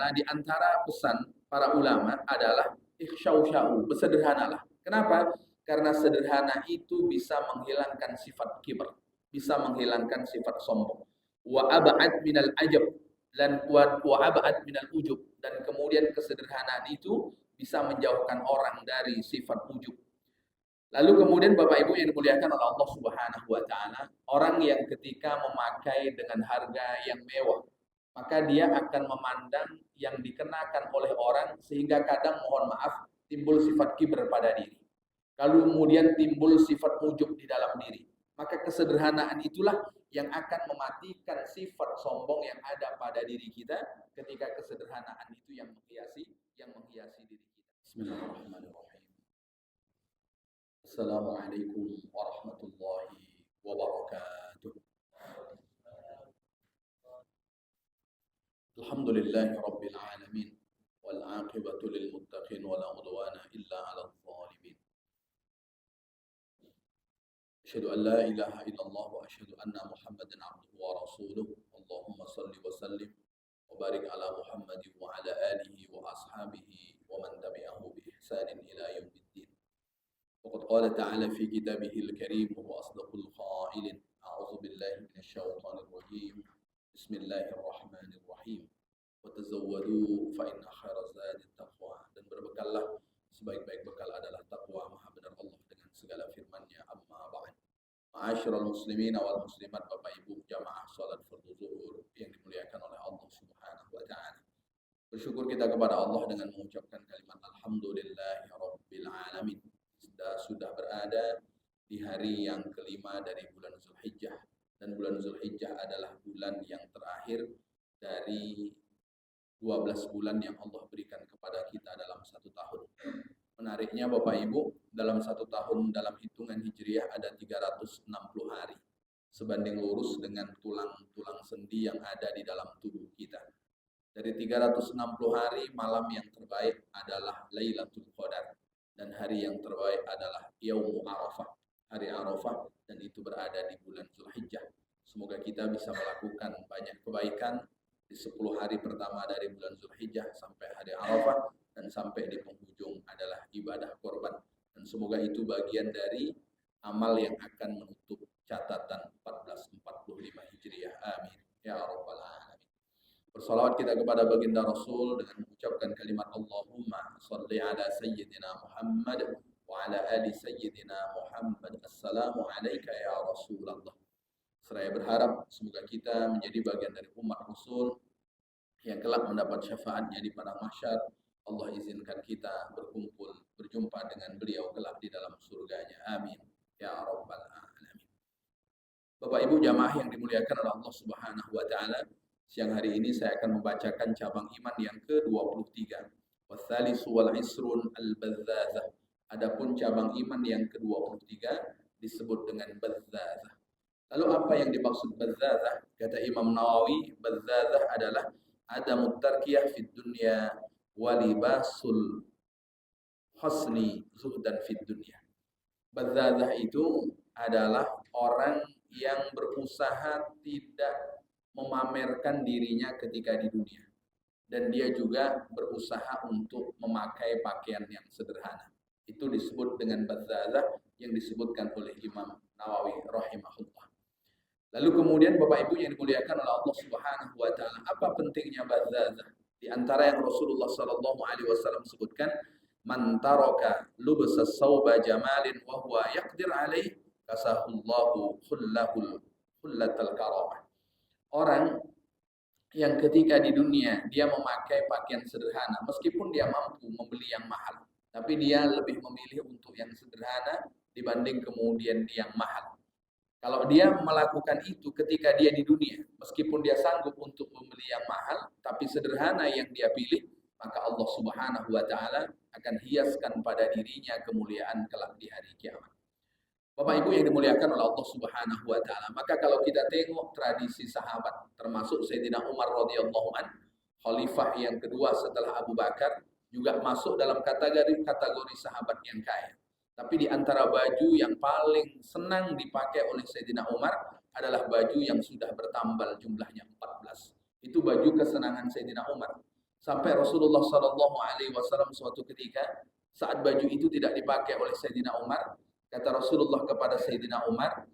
Nah, di antara pesan para ulama adalah ikhsyau-syau, bersederhanalah. Kenapa? Karena sederhana itu bisa menghilangkan sifat kibr, bisa menghilangkan sifat sombong. Wa ab'ad minal ajab, dan wa ab'ad minal ujub, dan kemudian kesederhanaan itu bisa menjauhkan orang dari sifat ujub. Lalu kemudian Bapak Ibu yang dimuliakan oleh Allah Subhanahu wa taala, orang yang ketika memakai dengan harga yang mewah, maka dia akan memandang yang dikenakan oleh orang sehingga kadang mohon maaf timbul sifat kibr pada diri. Lalu kemudian timbul sifat ujub di dalam diri. Maka kesederhanaan itulah yang akan mematikan sifat sombong yang ada pada diri kita ketika kesederhanaan itu yang menghiasi diri kita. Bismillahirrahmanirrahim. Assalamualaikum warahmatullahi wabarakatuh. Alhamdulillahi rabbil alamin wal aqibatu lil muttaqin wala udwana illa 'alal zalimin. Asyhadu an la ilaha illallah wa asyhadu anna Muhammadan 'abduhu wa rasuluh. Allahumma shalli wa sallim wa barik ala Muhammadin wa ala alihi wa ashabihi wa man tabi'ahu bi ihsanin ila yaumiddin. وقد قال تعالى في كتابه الكريم وهو أصدق القائلين أعوذ بالله من الشيطان الرجيم بسم الله الرحمن الرحيم وتزودوا فإن خير الزاد التقوى, dan berbekallah, sebaik-baik bekal adalah takwa. Maha benar Allah dengan segala firman-Nya. Amma ba'd. Ma'asyiral muslimin wal muslimat, Bapak Ibu jamaah salat fardu zuhur yang dimuliakan oleh Allah Subhanahu wa taala. Bersyukur kita kepada Allah dengan mengucapkan kalimat alhamdulillahi rabbil alamin. Sudah berada di hari yang kelima dari bulan Zulhijjah, dan bulan Zulhijjah adalah bulan yang terakhir dari 12 bulan yang Allah berikan kepada kita dalam satu tahun. Menariknya Bapak Ibu, dalam satu tahun dalam hitungan Hijriah ada 360 hari, sebanding lurus dengan tulang-tulang sendi yang ada di dalam tubuh kita. Dari 360 hari, malam yang terbaik adalah Lailatul Qadar, dan hari yang terbaik adalah Yaumul Arafah, hari Arafah, dan itu berada di bulan Zulhijjah. Semoga kita bisa melakukan banyak kebaikan di 10 hari pertama dari bulan Zulhijjah sampai hari Arafah, dan sampai di penghujung adalah ibadah korban. Dan semoga itu bagian dari amal yang akan menutup catatan 1445 Hijriah. Amin ya rabbal alamin. Bersalawat kita kepada baginda Rasul dengan mengucapkan kalimat Allahumma salli ala sayyidina Muhammad wa ala ali sayyidina Muhammad. Assalamu alayka ya Rasulullah. Seraya berharap semoga kita menjadi bagian dari umat Rasul yang kelak mendapat syafaatnya di padang mahsyar. Allah izinkan kita berjumpa dengan beliau kelak di dalam surganya. Amin ya rabbal alamin. Bapak Ibu jamaah yang dimuliakan oleh Allah Subhanahu wa taala, siang hari ini saya akan membacakan cabang iman yang ke-23. Watsalisu wal isrun al-bazzazah. Adapun cabang iman yang ke-23 disebut dengan bazzazah. Lalu apa yang dimaksud bazzazah? Kata Imam Nawawi, bazzazah adalah adamut tarkiyah fid dunya wa libasul husni zuhdan fid dunya. Bazzazah itu adalah orang yang berusaha tidak memamerkan dirinya ketika di dunia, dan dia juga berusaha untuk memakai pakaian yang sederhana. Itu disebut dengan bazzazah yang disebutkan oleh Imam Nawawi rahimahullah. Lalu kemudian Bapak Ibu yang dimuliakan oleh Allah Subhanahu wa taala, apa pentingnya bazzazah? Di antara yang Rasulullah sallallahu alaihi wasallam sebutkan, man taraka lubsa sauba jamalin wa huwa yaqdir alaih kasahullahu khullatal karamah. Orang yang ketika di dunia dia memakai pakaian sederhana, meskipun dia mampu membeli yang mahal, tapi dia lebih memilih untuk yang sederhana dibanding kemudian yang mahal. Kalau dia melakukan itu ketika dia di dunia, meskipun dia sanggup untuk membeli yang mahal, tapi sederhana yang dia pilih, maka Allah Subhanahu wa taala akan hiaskan pada dirinya kemuliaan kelak di hari kiamat. Bapak Ibu yang dimuliakan oleh Allah Subhanahu wa taala, maka kalau kita tengok tradisi sahabat, termasuk Sayyidina Umar radhiyallahu an, khalifah yang kedua setelah Abu Bakar, juga masuk dalam kategori sahabat yang kaya. Tapi di antara baju yang paling senang dipakai oleh Sayyidina Umar adalah baju yang sudah bertambal jumlahnya 14. Itu baju kesenangan Sayyidina Umar. Sampai Rasulullah Shallallahu Alaihi Wasallam suatu ketika saat baju itu tidak dipakai oleh Sayyidina Umar, kata Rasulullah kepada Sayyidina Umar,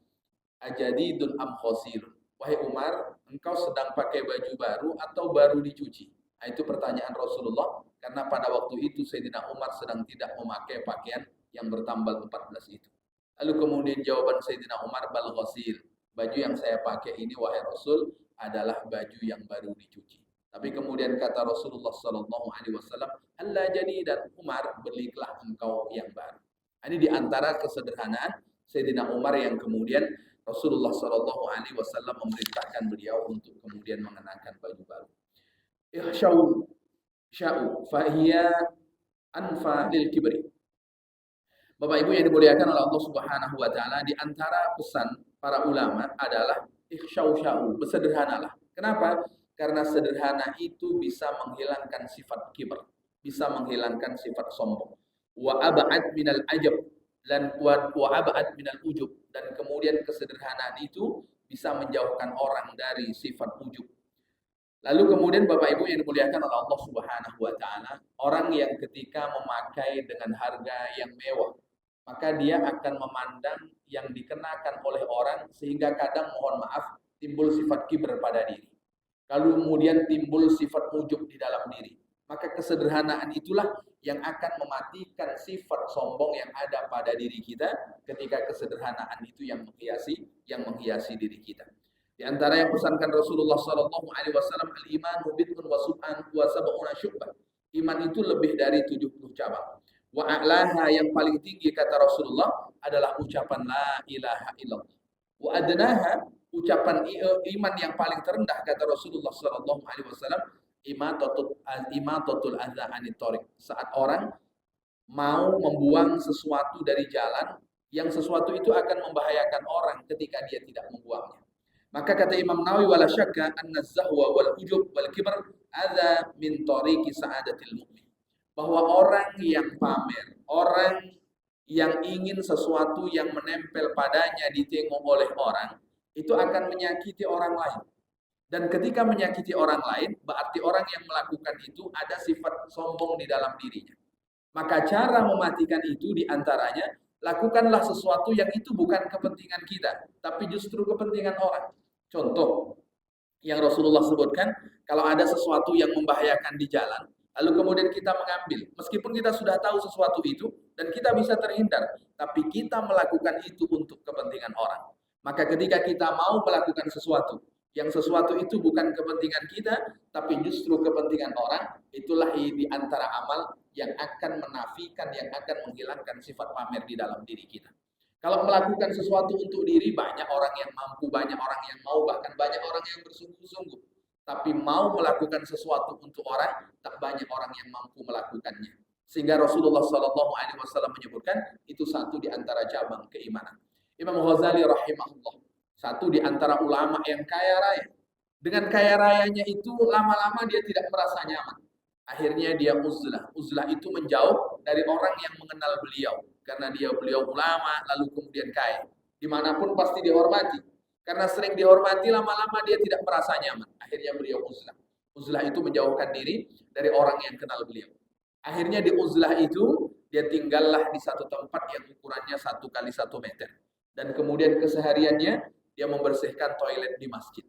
ajadidun am khosirun. Wahai Umar, engkau sedang pakai baju baru atau baru dicuci? Nah, itu pertanyaan Rasulullah karena pada waktu itu Sayyidina Umar sedang tidak memakai pakaian yang bertambal 14 itu. Lalu kemudian jawaban Sayyidina Umar, bal ghasil. Baju yang saya pakai ini wahai Rasul adalah baju yang baru dicuci. Tapi kemudian kata Rasulullah sallallahu alaihi wasallam, "Allah jadidan Umar, belilah engkau yang baru." Ini di antara kesederhanaan Sayyidina Umar yang kemudian Rasulullah sallallahu alaihi wasallam memerintahkan beliau untuk kemudian mengenakan baju baru. Ihsyau sya'u fahiya anfa lil kibri. Bapak Ibu yang dimuliakan oleh Allah Subhanahu wa taala, di antara pesan para ulama adalah ihsyau sya'u, bersederhanalah. Kenapa? Karena sederhana itu bisa menghilangkan sifat kibr, bisa menghilangkan sifat sombong. Wa ab'ad minal ajab dan wa ab'ad minal ujub, dan kemudian kesederhanaan itu bisa menjauhkan orang dari sifat ujub. Lalu kemudian Bapak Ibu yang dimuliakan oleh Allah Subhanahu wa taala, orang yang ketika memakai dengan harga yang mewah, maka dia akan memandang yang dikenakan oleh orang sehingga kadang mohon maaf timbul sifat kibr pada diri. Lalu kemudian timbul sifat ujub di dalam diri. Maka kesederhanaan itulah yang akan mematikan sifat sombong yang ada pada diri kita ketika kesederhanaan itu yang menghiasi diri kita. Di antara yang pesankan Rasulullah sallallahu alaihi wasallam, al-imanu bid'un wa sub'an wa sab'una syu'bah. Iman itu lebih dari 70 cabang. Wa a'laha, yang paling tinggi kata Rasulullah adalah ucapan la ilaha illallah. Wa adnaha, ucapan iman yang paling terendah kata Rasulullah sallallahu alaihi wasallam, imatatul adza anit thariq. Saat orang mau membuang sesuatu dari jalan, yang sesuatu itu akan membahayakan orang ketika dia tidak membuangnya. Maka kata Imam Nawawi, wala syakka anna zahwa wal ujub wal kibr adza min tariqi sa'adatil mu'min. Bahwa orang yang pamer, orang yang ingin sesuatu yang menempel padanya ditengok oleh orang, itu akan menyakiti orang lain. Dan ketika menyakiti orang lain, berarti orang yang melakukan itu ada sifat sombong di dalam dirinya. Maka cara mematikan itu diantaranya, lakukanlah sesuatu yang itu bukan kepentingan kita, tapi justru kepentingan orang. Contoh yang Rasulullah sebutkan, kalau ada sesuatu yang membahayakan di jalan, lalu kemudian kita mengambil, meskipun kita sudah tahu sesuatu itu dan kita bisa terhindar, tapi kita melakukan itu untuk kepentingan orang. Maka ketika kita mau melakukan sesuatu, yang sesuatu itu bukan kepentingan kita, tapi justru kepentingan orang, itulah di antara amal yang akan menafikan, yang akan menghilangkan sifat pamer di dalam diri kita. Kalau melakukan sesuatu untuk diri, banyak orang yang mampu, banyak orang yang mau, bahkan banyak orang yang bersungguh-sungguh. Tapi mau melakukan sesuatu untuk orang, tak banyak orang yang mampu melakukannya. Sehingga Rasulullah SAW menyebutkan, itu satu di antara cabang keimanan. Imam Ghazali rahimahullah, satu di antara ulama yang kaya raya. Dengan kaya rayanya itu, lama-lama dia tidak merasa nyaman. Akhirnya dia uzlah. Uzlah itu menjauh dari orang yang mengenal beliau. Karena beliau ulama, lalu kemudian kaya. Dimanapun pasti dihormati. Karena sering dihormati, lama-lama dia tidak merasa nyaman. Akhirnya beliau uzlah. Uzlah itu menjauhkan diri dari orang yang kenal beliau. Akhirnya di uzlah itu, dia tinggallah di satu tempat yang ukurannya 1 kali 1 meter. Dan kemudian kesehariannya, dia membersihkan toilet di masjid.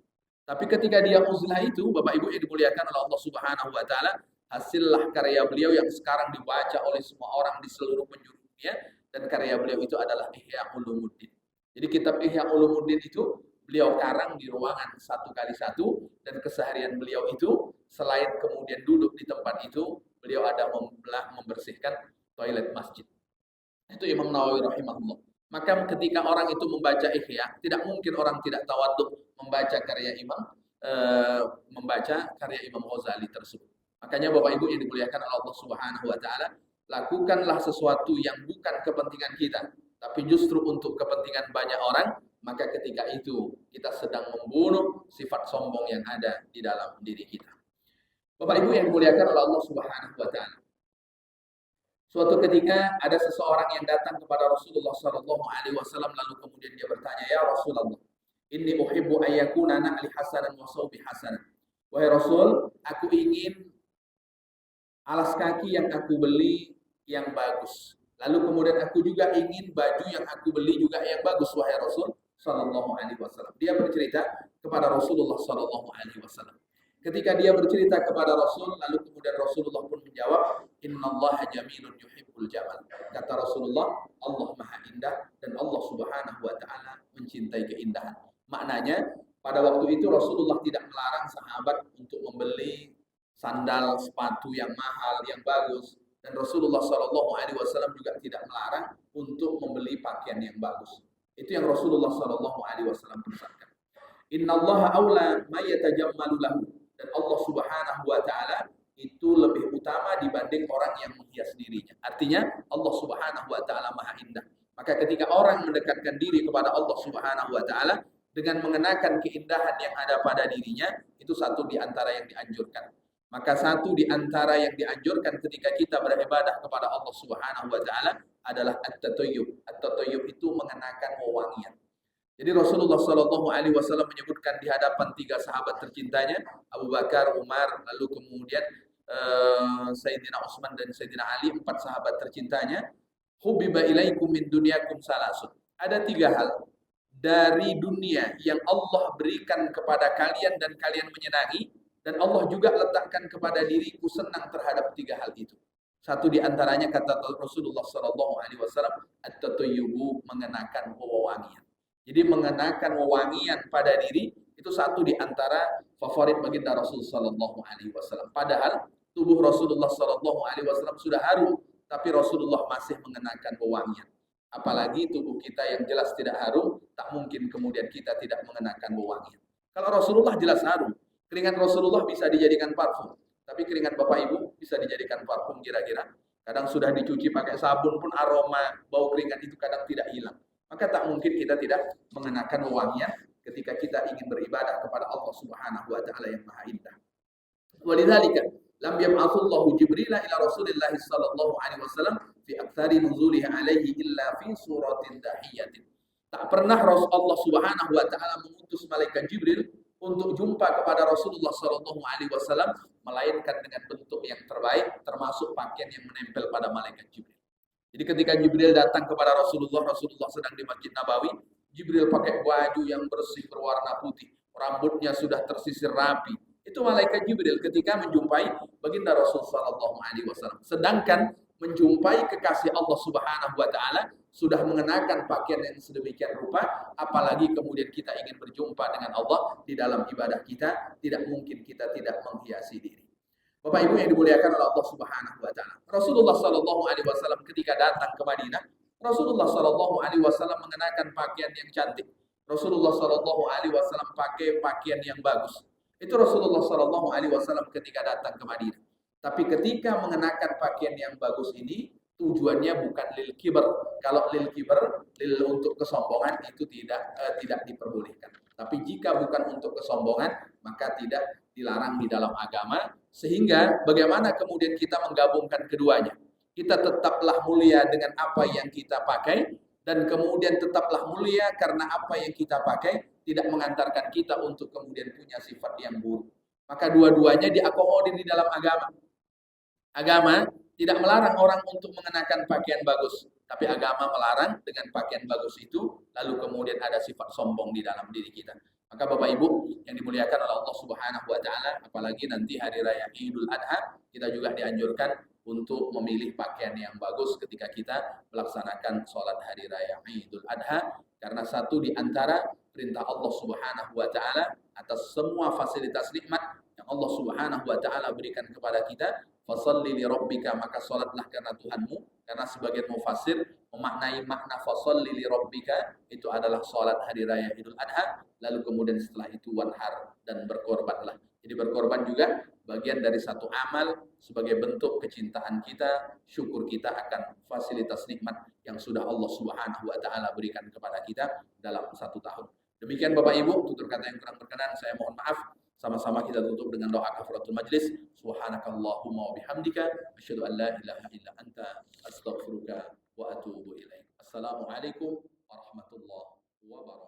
Tapi ketika dia uzlah itu, Bapak Ibu yang dimuliakan oleh Allah Subhanahu wa taala, hasillah karya beliau yang sekarang dibaca oleh semua orang di seluruh penjuru dunia, dan karya beliau itu adalah Ihya Ulumuddin. Jadi kitab Ihya Ulumuddin itu beliau karang di ruangan 1 kali 1, dan keseharian beliau itu selain kemudian duduk di tempat itu, beliau ada membersihkan toilet masjid. Itu Imam Nawawi rahimahullah. Maka ketika orang itu membaca Ihya, tidak mungkin orang tidak tawadhu membaca karya Imam Ghazali tersebut. Makanya Bapak Ibu yang dimuliakan oleh Allah Subhanahu wa taala, lakukanlah sesuatu yang bukan kepentingan kita, tapi justru untuk kepentingan banyak orang, maka ketika itu kita sedang membunuh sifat sombong yang ada di dalam diri kita. Bapak Ibu yang dimuliakan oleh Allah Subhanahu wa taala. Suatu ketika ada seseorang yang datang kepada Rasulullah sallallahu alaihi wasallam, lalu kemudian dia bertanya, "Ya Rasulullah, inni uhibbu ayyakuna na'li hasanan wa sawbi hasanan." Wahai Rasul, aku ingin alas kaki yang aku beli yang bagus. Lalu kemudian aku juga ingin baju yang aku beli juga yang bagus, wahai Rasul Sallallahu Alaihi Wasallam. Dia bercerita kepada Rasulullah Sallallahu Alaihi Wasallam. Ketika dia bercerita kepada Rasul, lalu kemudian Rasulullah pun menjawab, Innallaha jamilun yuhibbul jamal. Kata Rasulullah, Allah Maha Indah dan Allah Subhanahu wa taala mencintai keindahan. Maknanya, pada waktu itu Rasulullah tidak melarang sahabat untuk membeli sandal, sepatu yang mahal, yang bagus. Dan Rasulullah Shallallahu Alaihi Wasallam juga tidak melarang untuk membeli pakaian yang bagus. Itu yang Rasulullah Shallallahu Alaihi Wasallam pesankan. Inna Allah aula ma yatajammalu lahu. Dan Allah Subhanahu Wa Taala itu lebih utama dibanding orang yang menghias dirinya. Artinya Allah Subhanahu Wa Taala Maha Indah. Maka ketika orang mendekatkan diri kepada Allah Subhanahu Wa Taala dengan mengenakan keindahan yang ada pada dirinya, itu satu di antara yang dianjurkan. Maka satu di antara yang dianjurkan ketika kita beribadah kepada Allah Subhanahu wa taala adalah at-tatayyub. At-tatayyub itu mengenakan wewangian. Jadi Rasulullah Shallallahu alaihi wasallam menyebutkan di hadapan 3 sahabat tercintanya, Abu Bakar, Umar, lalu kemudian Sayyidina Utsman dan Sayyidina Ali, 4 sahabat tercintanya, hubbiba ilaikum min dunyakum salasun. Ada 3 hal dari dunia yang Allah berikan kepada kalian dan kalian menyenangi, dan Allah juga letakkan kepada diriku senang terhadap 3 hal itu. Satu di antaranya kata Rasulullah Sallallahu Alaihi Wasallam, at-tatayyubu, mengenakan wewangian. Jadi mengenakan wewangian pada diri itu satu di antara favorit baginda Rasul Sallallahu Alaihi Wasallam. Padahal tubuh Rasulullah Sallallahu Alaihi Wasallam sudah harum, tapi Rasulullah masih mengenakan wewangian. Apalagi tubuh kita yang jelas tidak harum, tak mungkin kemudian kita tidak mengenakan wewangian. Kalau Rasulullah jelas harum, keringat Rasulullah bisa dijadikan parfum, tapi keringat Bapak Ibu bisa dijadikan parfum kira-kira. Kadang sudah dicuci pakai sabun pun aroma bau keringat itu kadang tidak hilang. Maka tak mungkin kita tidak mengenakan wewangian ketika kita ingin beribadah kepada Allah Subhanahu wa taala yang Maha Indah. Walidzalika lam yab'atsullahu Jibril ila Rasulillah sallallahu alaihi wasallam fi aktsari nuzulihi alaihi illa fi suratin dahiyatin. Tak pernah Allah Subhanahu wa taala mengutus malaikat Jibril untuk jumpa kepada Rasulullah Shallallahu Alaihi Wasallam, melainkan dengan bentuk yang terbaik, termasuk pakaian yang menempel pada malaikat Jibril. Jadi ketika Jibril datang kepada Rasulullah, Rasulullah sedang di Masjid Nabawi, Jibril pakai baju yang bersih berwarna putih, rambutnya sudah tersisir rapi. Itu malaikat Jibril ketika menjumpai baginda Rasul Shallallahu Alaihi Wasallam. Sedangkan menjumpai kekasih Allah Subhanahu Wa Taala sudah mengenakan pakaian yang sedemikian rupa, apalagi kemudian kita ingin berjumpa dengan Allah di dalam ibadah kita, tidak mungkin kita tidak menghiasi diri. Bapak Ibu yang dimuliakan oleh Allah Subhanahu wa taala. Rasulullah sallallahu alaihi wasallam ketika datang ke Madinah, Rasulullah sallallahu alaihi wasallam mengenakan pakaian yang cantik. Rasulullah sallallahu alaihi wasallam pakai pakaian yang bagus. Itu Rasulullah sallallahu alaihi wasallam ketika datang ke Madinah. Tapi ketika mengenakan pakaian yang bagus ini, tujuannya bukan lil kibar. Kalau lil kibar, untuk kesombongan itu tidak diperbolehkan. Tapi jika bukan untuk kesombongan, maka tidak dilarang di dalam agama. Sehingga bagaimana kemudian kita menggabungkan keduanya? Kita tetaplah mulia dengan apa yang kita pakai, dan kemudian tetaplah mulia karena apa yang kita pakai tidak mengantarkan kita untuk kemudian punya sifat yang buruk. Maka dua-duanya diakomodir di dalam agama. Agama tidak melarang orang untuk mengenakan pakaian bagus, tapi agama melarang dengan pakaian bagus itu, lalu kemudian ada sifat sombong di dalam diri kita. Maka Bapak Ibu yang dimuliakan oleh Allah Subhanahu wa taala, apalagi nanti hari raya Idul Adha, kita juga dianjurkan untuk memilih pakaian yang bagus ketika kita melaksanakan sholat hari raya Idul Adha, karena satu di antara perintah Allah Subhanahu wa taala atas semua fasilitas nikmat yang Allah Subhanahu wa taala berikan kepada kita, fasalli li rabbika, maka salatlah karena Tuhanmu. Karena sebagian mufassir memaknai makna fasalli li rabbika itu adalah salat hari raya Idul Adha, lalu kemudian setelah itu wanhar, dan berkorbanlah. Jadi berkorban juga bagian dari satu amal sebagai bentuk kecintaan kita, syukur kita akan fasilitas nikmat yang sudah Allah Subhanahu wa taala berikan kepada kita dalam satu tahun. Demikian Bapak Ibu, tutur kata yang kurang berkenan saya mohon maaf. Sama-sama kita tutup dengan doa kafaratul majlis. Subhanakallahumma wa bihamdika asyhadu an la ilaha illa anta astaghfiruka wa atubu ilaik. Assalamualaikum warahmatullahi wabarakatuh.